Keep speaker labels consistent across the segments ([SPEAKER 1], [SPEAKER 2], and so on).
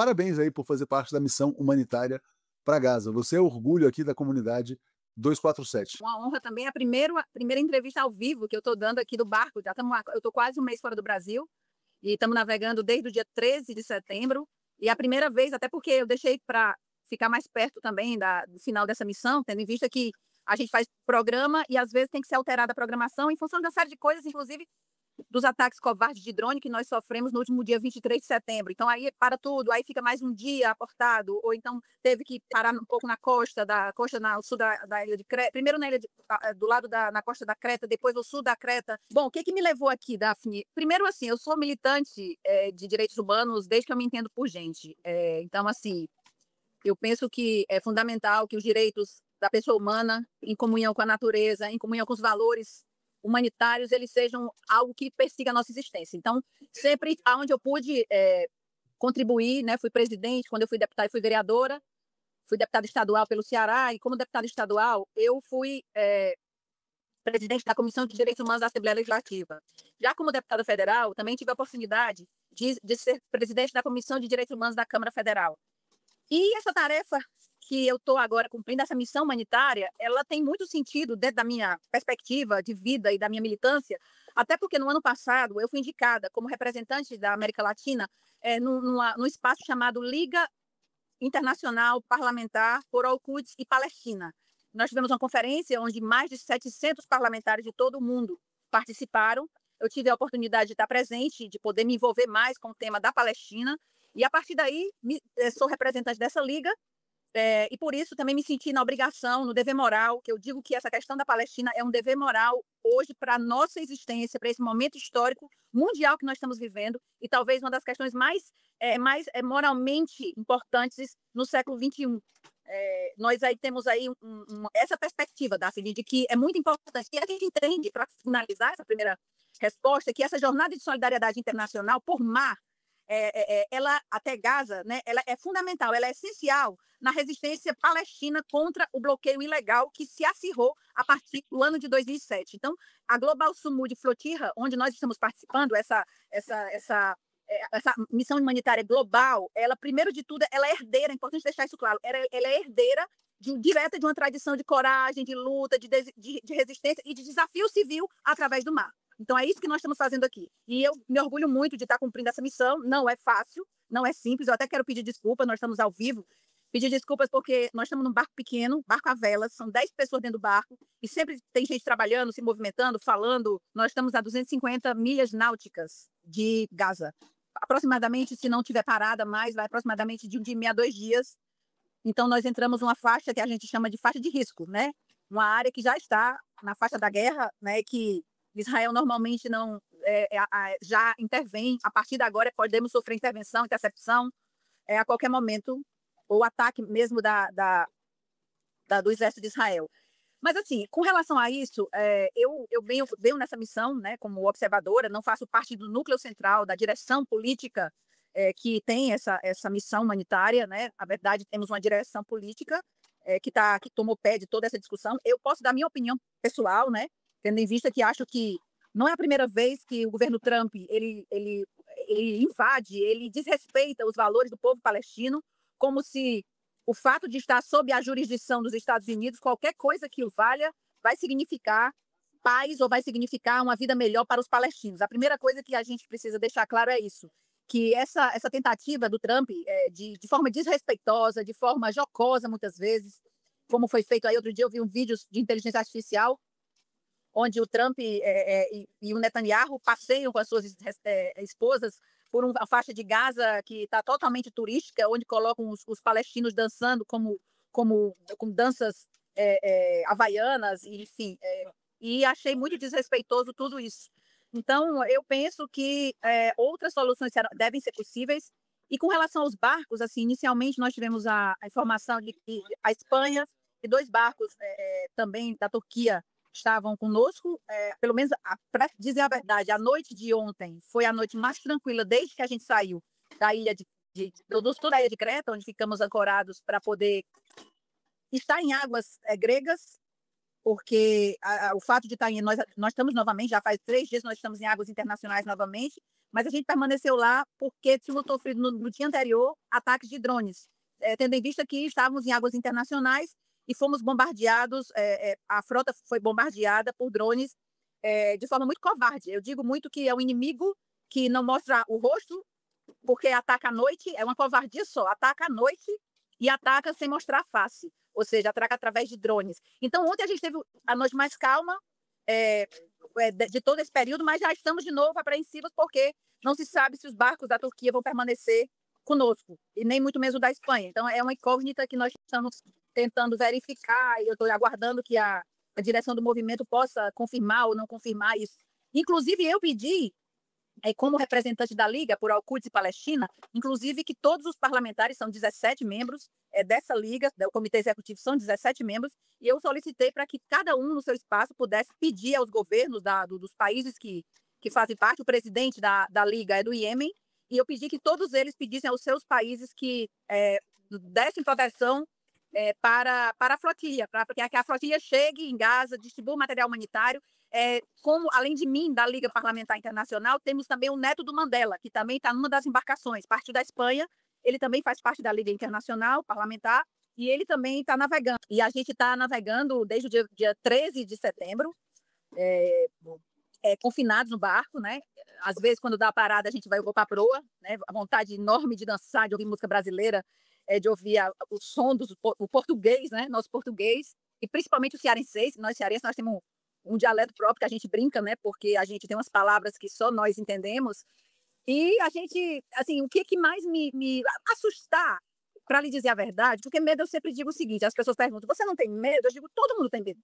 [SPEAKER 1] parabéns aí por fazer parte da missão humanitária para Gaza. Você é orgulho aqui da comunidade 247.
[SPEAKER 2] Uma honra também, a primeira entrevista ao vivo que eu estou dando aqui do barco. Eu estou quase um mês fora do Brasil e estamos navegando desde o dia 13 de setembro. E a primeira vez, até porque eu deixei para ficar mais perto também do final dessa missão, tendo em vista que a gente faz programa e às vezes tem que ser alterada a programação em função de uma série de coisas, inclusive dos ataques covardes de drone que nós sofremos no último dia 23 de setembro. Então, aí para tudo, aí fica mais um dia aportado, ou então teve que parar um pouco na costa, no sul da ilha de Creta, primeiro na ilha do lado na costa da Creta, depois no sul da Creta. Bom, o que que me levou aqui, Daphne? Primeiro, assim, eu sou militante de direitos humanos desde que eu me entendo por gente. Então, assim, eu penso que é fundamental que os direitos da pessoa humana, em comunhão com a natureza, em comunhão com os valores humanitários, eles sejam algo que persiga a nossa existência. Então, sempre aonde eu pude contribuir, né, fui presidente, quando eu fui deputada, fui vereadora, fui deputada estadual pelo Ceará, e como deputada estadual, eu fui presidente da Comissão de Direitos Humanos da Assembleia Legislativa. Já como deputada federal, também tive a oportunidade de ser presidente da Comissão de Direitos Humanos da Câmara Federal. E essa tarefa que eu estou agora cumprindo, essa missão humanitária, ela tem muito sentido dentro da minha perspectiva de vida e da minha militância, até porque no ano passado eu fui indicada como representante da América Latina num espaço chamado Liga Internacional Parlamentar por Al-Quds e Palestina. Nós tivemos uma conferência onde mais de 700 parlamentares de todo o mundo participaram. Eu tive a oportunidade de estar presente, de poder me envolver mais com o tema da Palestina, e a partir daí sou representante dessa liga, e por isso também me senti na obrigação, no dever moral, que eu digo que essa questão da Palestina é um dever moral hoje para a nossa existência, para esse momento histórico mundial que nós estamos vivendo, e talvez uma das questões moralmente importantes no século XXI. Nós aí temos aí essa perspectiva, Daphne, de que é muito importante. E a gente entende, para finalizar essa primeira resposta, que essa jornada de solidariedade internacional por mar, ela até Gaza, né, ela é fundamental, ela é essencial na resistência palestina contra o bloqueio ilegal que se acirrou a partir do ano de 2007. Então, a Global Sumud Flotilla, onde nós estamos participando, essa missão humanitária global, ela, primeiro de tudo, ela é herdeira, é importante deixar isso claro, ela é herdeira direta de uma tradição de coragem, de luta, de resistência e de desafio civil através do mar. Então, é isso que nós estamos fazendo aqui. E eu me orgulho muito de estar cumprindo essa missão. Não é fácil, não é simples. Eu até quero pedir desculpa, nós estamos ao vivo. Pedir desculpas porque nós estamos num barco pequeno, barco a velas, são 10 pessoas dentro do barco, e sempre tem gente trabalhando, se movimentando, falando. Nós estamos a 250 milhas náuticas de Gaza. Aproximadamente, se não tiver parada mais, vai aproximadamente de um dia e meio a 2 dias. Então, nós entramos numa faixa que a gente chama de faixa de risco, né? Uma área que já está na faixa da guerra, né? Que Israel normalmente não já intervém. A partir de agora, podemos sofrer intervenção, intercepção, a qualquer momento, ou ataque mesmo do exército de Israel. Mas, assim, com relação a isso, eu venho nessa missão, né, como observadora, não faço parte do núcleo central, da direção política que tem essa missão humanitária, né? Na verdade, temos uma direção política que tomou pé de toda essa discussão. Eu posso dar minha opinião pessoal, né, tendo em vista que acho que não é a primeira vez que o governo Trump ele invade, ele desrespeita os valores do povo palestino, como se o fato de estar sob a jurisdição dos Estados Unidos, qualquer coisa que o valha, vai significar paz ou vai significar uma vida melhor para os palestinos. A primeira coisa que a gente precisa deixar claro é isso, que essa tentativa do Trump, de forma desrespeitosa, de forma jocosa, muitas vezes, como foi feito aí outro dia, eu vi um vídeo de inteligência artificial, onde o Trump e o Netanyahu passeiam com as suas esposas por uma faixa de Gaza que está totalmente turística, onde colocam os palestinos dançando com danças havaianas, enfim. E achei muito desrespeitoso tudo isso. Então, eu penso que outras soluções devem ser possíveis. E com relação aos barcos, assim, inicialmente nós tivemos a informação de que a Espanha e 2 barcos também da Turquia estavam conosco, pelo menos, para dizer a verdade, a noite de ontem foi a noite mais tranquila desde que a gente saiu da ilha do sul da ilha de Creta, onde ficamos ancorados para poder estar em águas gregas. porque o fato de estar nós estamos novamente, já faz 3 dias nós estamos em águas internacionais novamente, mas a gente permaneceu lá porque tínhamos sofrido no dia anterior ataques de drones, tendo em vista que estávamos em águas internacionais e fomos bombardeados, a frota foi bombardeada por drones de forma muito covarde. Eu digo muito que é um inimigo que não mostra o rosto, porque ataca à noite, é uma covardia só, ataca à noite e ataca sem mostrar a face, ou seja, ataca através de drones. Então, ontem a gente teve a noite mais calma de todo esse período, mas já estamos de novo apreensivos porque não se sabe se os barcos da Turquia vão permanecer conosco, e nem muito menos o da Espanha. Então, é uma incógnita que nós estamos tentando verificar, e eu estou aguardando que a direção do movimento possa confirmar ou não confirmar isso. Inclusive, eu pedi, como representante da Liga por Al-Quds e Palestina, inclusive que todos os parlamentares, são 17 membros dessa Liga, do Comitê Executivo são 17 membros, e eu solicitei para que cada um no seu espaço pudesse pedir aos governos dos países que fazem parte, o presidente da Liga é do Iêmen, e eu pedi que todos eles pedissem aos seus países que dessem proteção para a flotilha, para que a flotilha chegue em Gaza, distribua material humanitário. Como, além de mim, da Liga Parlamentar Internacional, temos também o neto do Mandela, que também está numa das embarcações, partiu da Espanha, ele também faz parte da Liga Internacional Parlamentar, e ele também está navegando. E a gente está navegando desde o dia 13 de setembro, confinados no barco, né? Às vezes, quando dá a parada, a gente vai para a proa, né? A vontade enorme de dançar, de ouvir música brasileira, de ouvir o som o português, né? Nosso português, e principalmente o cearense. Nós cearenses, nós temos um dialeto próprio que a gente brinca, né? Porque a gente tem umas palavras que só nós entendemos. E a gente, assim, o que mais me assustar, para lhe dizer a verdade, porque medo eu sempre digo o seguinte, as pessoas perguntam, você não tem medo? Eu digo, todo mundo tem medo.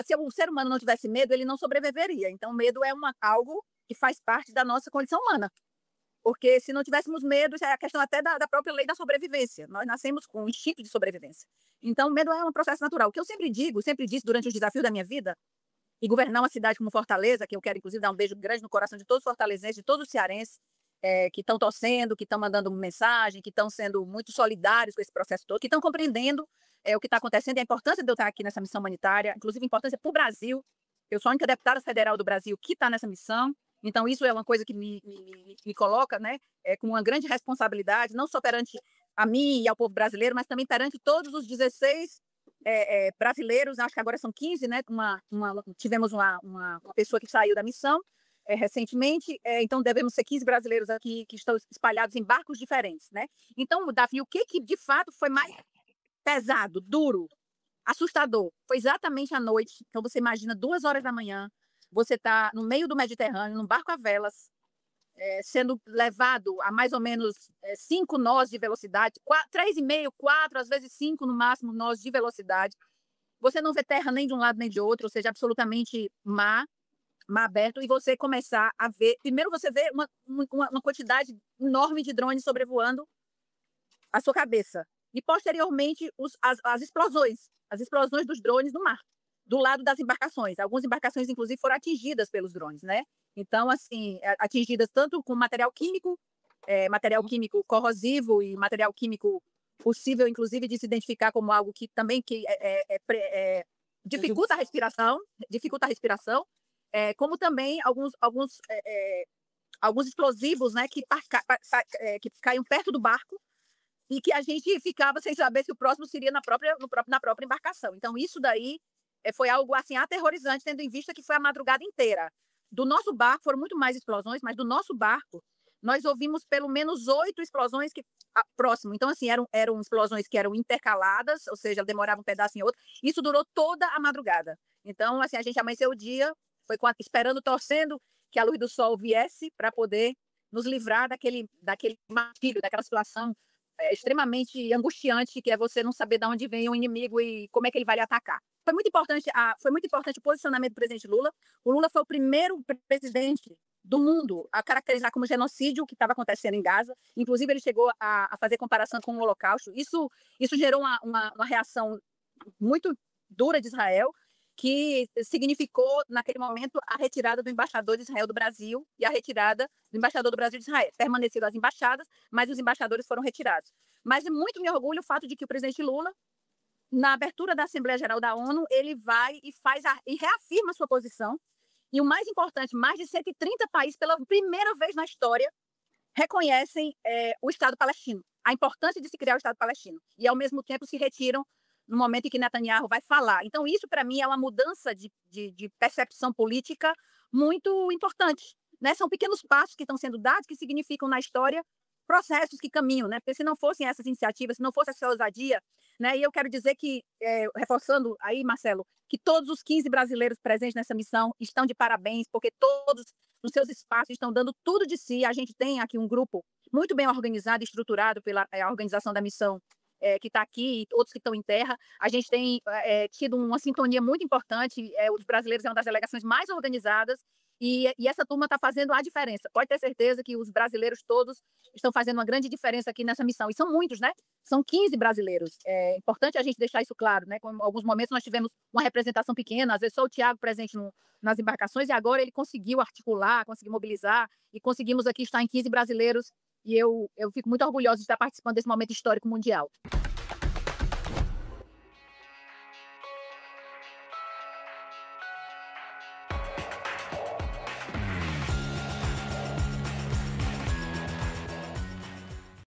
[SPEAKER 2] Se o ser humano não tivesse medo, ele não sobreviveria. Então, medo é algo que faz parte da nossa condição humana. Porque se não tivéssemos medo, isso é a questão até da própria lei da sobrevivência. Nós nascemos com um instinto de sobrevivência. Então, o medo é um processo natural. O que eu sempre digo, sempre disse durante os desafios da minha vida, e governar uma cidade como Fortaleza, que eu quero, inclusive, dar um beijo grande no coração de todos os fortalezenses, de todos os cearenses, que estão torcendo, que estão mandando mensagem, que estão sendo muito solidários com esse processo todo, que estão compreendendo o que está acontecendo e a importância de eu estar aqui nessa missão humanitária, inclusive a importância para o Brasil. Eu sou a única deputada federal do Brasil que está nessa missão, então isso é uma coisa que me coloca, né, com uma grande responsabilidade, não só perante a mim e ao povo brasileiro, mas também perante todos os 16 brasileiros, acho que agora são 15, né? Tivemos uma pessoa que saiu da missão recentemente, então devemos ser 15 brasileiros aqui que estão espalhados em barcos diferentes, né? Então, Davi, o que de fato foi mais pesado, duro, assustador? Foi exatamente à noite. Então, você imagina 2 horas da manhã, você está no meio do Mediterrâneo, num barco a velas, sendo levado a mais ou menos 5 nós de velocidade, 3,5, 4, às vezes 5 no máximo nós de velocidade. Você não vê terra nem de um lado nem de outro, ou seja, absolutamente mar aberto, e você começar a ver... Primeiro você vê uma quantidade enorme de drones sobrevoando a sua cabeça. E, posteriormente, as explosões dos drones no mar, do lado das embarcações. Algumas embarcações, inclusive, foram atingidas pelos drones, né? Então, assim, atingidas tanto com material químico corrosivo e material químico possível, inclusive, de se identificar como algo que também dificulta a respiração, como também alguns explosivos, né, que caíam perto do barco e que a gente ficava sem saber se o próximo seria na própria embarcação. Então, isso daí foi algo assim aterrorizante, tendo em vista que foi a madrugada inteira. Do nosso barco foram muito mais explosões, mas do nosso barco nós ouvimos pelo menos 8 explosões próximo. Então, assim, eram explosões que eram intercaladas, ou seja, demorava um pedaço em outro. Isso durou toda a madrugada. Então, assim, a gente amanheceu o dia, foi esperando, torcendo que a luz do sol viesse para poder nos livrar daquele martírio, daquela situação extremamente angustiante, que é você não saber de onde vem o inimigo e como é que ele vai lhe atacar. Foi muito importante o posicionamento do presidente Lula. O Lula foi o primeiro presidente do mundo a caracterizar como genocídio o que estava acontecendo em Gaza. Inclusive, ele chegou a fazer comparação com o Holocausto. Isso gerou uma reação muito dura de Israel, que significou, naquele momento, a retirada do embaixador de Israel do Brasil e a retirada do embaixador do Brasil de Israel. Permaneceram as embaixadas, mas os embaixadores foram retirados. Mas muito me orgulho o fato de que o presidente Lula na abertura da Assembleia Geral da ONU, ele vai e e reafirma sua posição. E o mais importante, mais de 130 países, pela primeira vez na história, reconhecem o Estado palestino, a importância de se criar o Estado palestino. E, ao mesmo tempo, se retiram no momento em que Netanyahu vai falar. Então, isso, para mim, é uma mudança de percepção política muito importante. Né? São pequenos passos que estão sendo dados, que significam na história processos que caminham, né? Porque se não fossem essas iniciativas, se não fosse essa ousadia, né? E eu quero dizer que, reforçando aí, Marcelo, que todos os 15 brasileiros presentes nessa missão estão de parabéns, porque todos nos seus espaços estão dando tudo de si. A gente tem aqui um grupo muito bem organizado e estruturado pela organização da missão, que está aqui, e outros que estão em terra. A gente tem tido uma sintonia muito importante. Os brasileiros é uma das delegações mais organizadas, e essa turma está fazendo a diferença. Pode ter certeza que os brasileiros todos estão fazendo uma grande diferença aqui nessa missão. E são muitos, né? São 15 brasileiros. É importante a gente deixar isso claro, né? Em alguns momentos nós tivemos uma representação pequena, às vezes só o Tiago presente nas embarcações, e agora ele conseguiu articular, conseguiu mobilizar, e conseguimos aqui estar em 15 brasileiros. E eu fico muito orgulhosa de estar participando desse momento histórico mundial.